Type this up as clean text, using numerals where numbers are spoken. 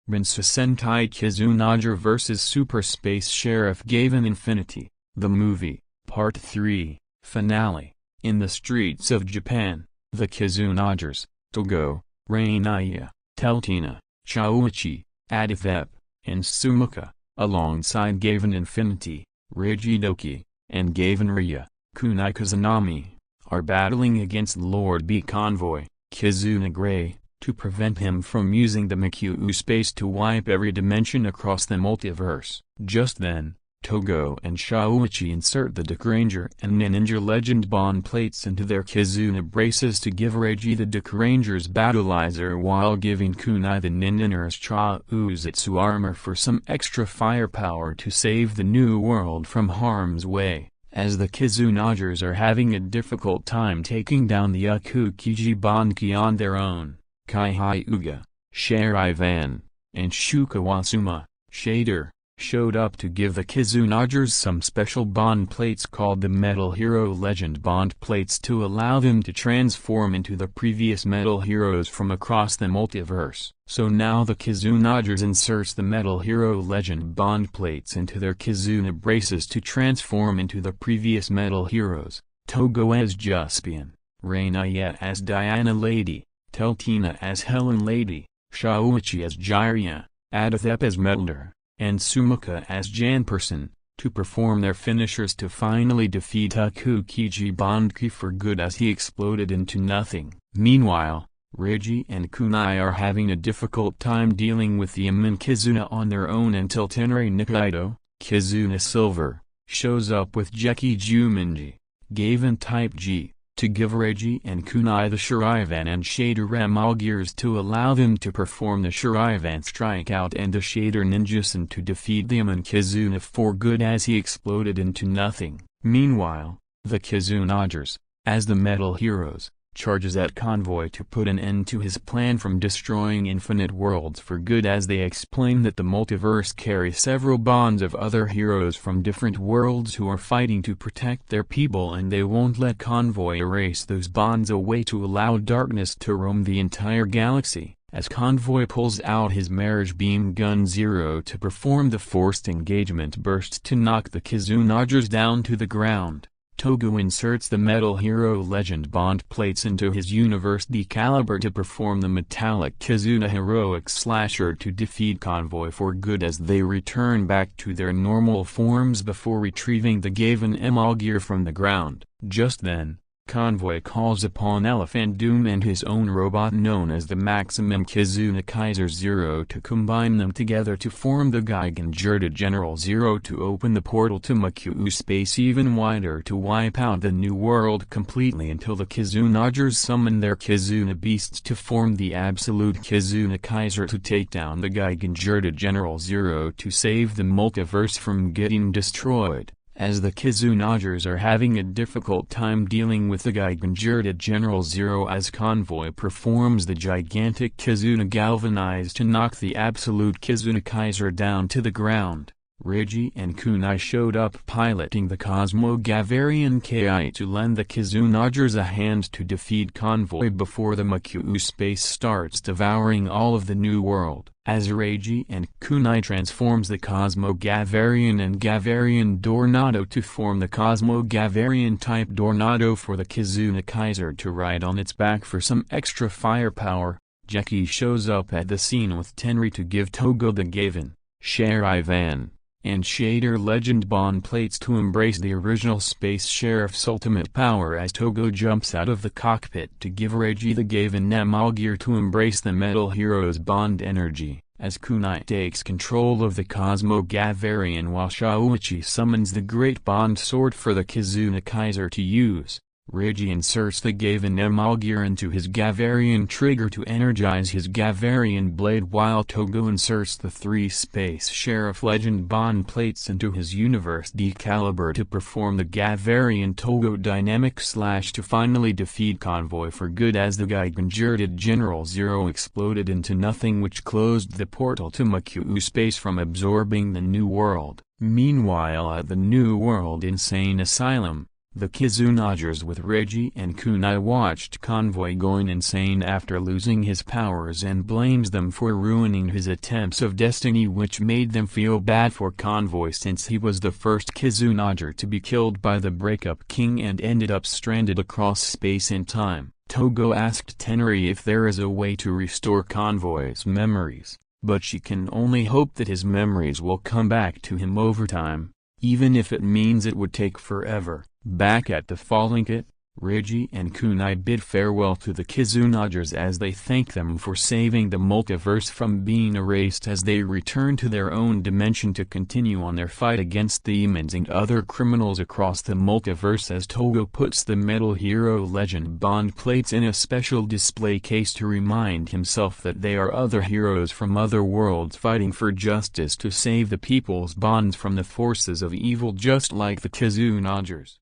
Bansou Sentai Kizunager vs Super Space Sheriff Gavan Infinity, the movie, Part 3, Finale. In the streets of Japan, the Kizunagers, Togo, Raiya, Teltina, Chouzetsu, Adithep, and Sumuka, alongside Gavan Infinity, Rigidoki, and Gavan Raiya, Kunai Kazunami, are battling against Lord B convoy, Kizuna Grey, to prevent him from using the Makuu Space to wipe every dimension across the multiverse. Just then, Togo and Chouzetsu insert the Dekaranger and Ninninger legend bond plates into their Kizuna braces to give Reiji the Dekaranger's Battlizer while giving Kunai the Ninningers Chouzetsu Armor for some extra firepower to save the new world from harm's way. As the Kizunagers are having a difficult time taking down the Akukiji Banki on their own, Kaiser, Sharivan, and Ohsama, Shaider, showed up to give the Kizunagers some special bond plates called the Metal Hero Legend Bond Plates to allow them to transform into the previous Metal Heroes from across the multiverse. So now the Kizunagers inserts the Metal Hero Legend Bond Plates into their Kizuna braces to transform into the previous Metal Heroes, Togo as Juspion, Raiya as Helen Lady, Teltina as Helen Lady, Chouzetsu as Jiraiya, Adithep as Metalder, and Sumuka as Janperson, to perform their finishers to finally defeat Akukiji Banki for good as he exploded into nothing. Meanwhile, Reiji and Kunai are having a difficult time dealing with the Amin Kizuna on their own until Tenrei Nikaido, Kizuna Silver, shows up with Geki Jumanji, Gavan Type G, to give Reiji and Kunai the Sharivan and Shaider Emogears to allow them to perform the Sharivan strikeout and the Shaider Ninjasen to defeat the Amin Kizuna for good as he exploded into nothing. Meanwhile, the Kizunagers, as the Metal Heroes, charges at Convoy to put an end to his plan from destroying infinite worlds for good as they explain that the multiverse carries several bonds of other heroes from different worlds who are fighting to protect their people and they won't let Convoy erase those bonds away to allow darkness to roam the entire galaxy. As Convoy pulls out his Marriage Beam Gun Zero to perform the forced engagement burst to knock the Kizunagers down to the ground, Togo inserts the Metal Hero Legend Bond plates into his Universe Decaliber to perform the metallic Kizuna Heroic Slasher to defeat Convoy for good as they return back to their normal forms before retrieving the Gavan Emogear from the ground. Just then, Convoy calls upon Elephant Doom and his own robot known as the Maximum Kizuna Kaiser Zero to combine them together to form the Giganjurded General Zero to open the portal to Makuu Space even wider to wipe out the new world completely until the Kizunagers summon their Kizuna beasts to form the Absolute Kizuna Kaiser to take down the Giganjurded General Zero to save the multiverse from getting destroyed. As the Kizunagers are having a difficult time dealing with the Giganjurded General Zero as Convoy performs the gigantic Kizuna Galvanize to knock the Absolute Kizuna Kaiser down to the ground, Reiji and Kunai showed up piloting the Cosmo Gavarian Ki to lend the Kizunagers a hand to defeat Convoy before the Makuu Space starts devouring all of the new world. As Reiji and Kunai transforms the Cosmo Gavarian and Gavarian Dornado to form the Cosmo Gavarian type Dornado for the Kizuna Kaiser to ride on its back for some extra firepower, Geki shows up at the scene with Tenrei to give Togo the Gavan, Sharivan, and Shaider Legend Bond plates to embrace the original Space Sheriff's ultimate power as Togo jumps out of the cockpit to give Reiji the Gavan Emogear to embrace the Metal Heroes Bond energy, as Kunai takes control of the Cosmo Gavarian while Chouzetsu summons the Great Bond Sword for the Kizuna Kaiser to use. Reiji inserts the Gavan Emogear into his Gavarian trigger to energize his Gavarian blade while Togo inserts the 3 Space Sheriff Legend Bond plates into his Universe Decaliber to perform the Gavarian Togo Dynamic Slash to finally defeat Convoy for good as the Giganjurded General Zero exploded into nothing which closed the portal to Makuu Space from absorbing the new world. Meanwhile at the New World Insane Asylum, The Kizunagers with Reiji and Kunai watched Convoy going insane after losing his powers and blames them for ruining his attempts of destiny, which made them feel bad for Convoy since he was the first Kizunager to be killed by the Breakup King and ended up stranded across space and time. Togo asked Tenri if there is a way to restore Convoy's memories, but she can only hope that his memories will come back to him over time, even if it means it would take forever. Back at the Falling Kit, Reiji and Kunai bid farewell to the Kizunagers as they thank them for saving the multiverse from being erased as they return to their own dimension to continue on their fight against demons and other criminals across the multiverse, as Togo puts the Metal Hero Legend Bond plates in a special display case to remind himself that they are other heroes from other worlds fighting for justice to save the people's bonds from the forces of evil, just like the Kizunagers.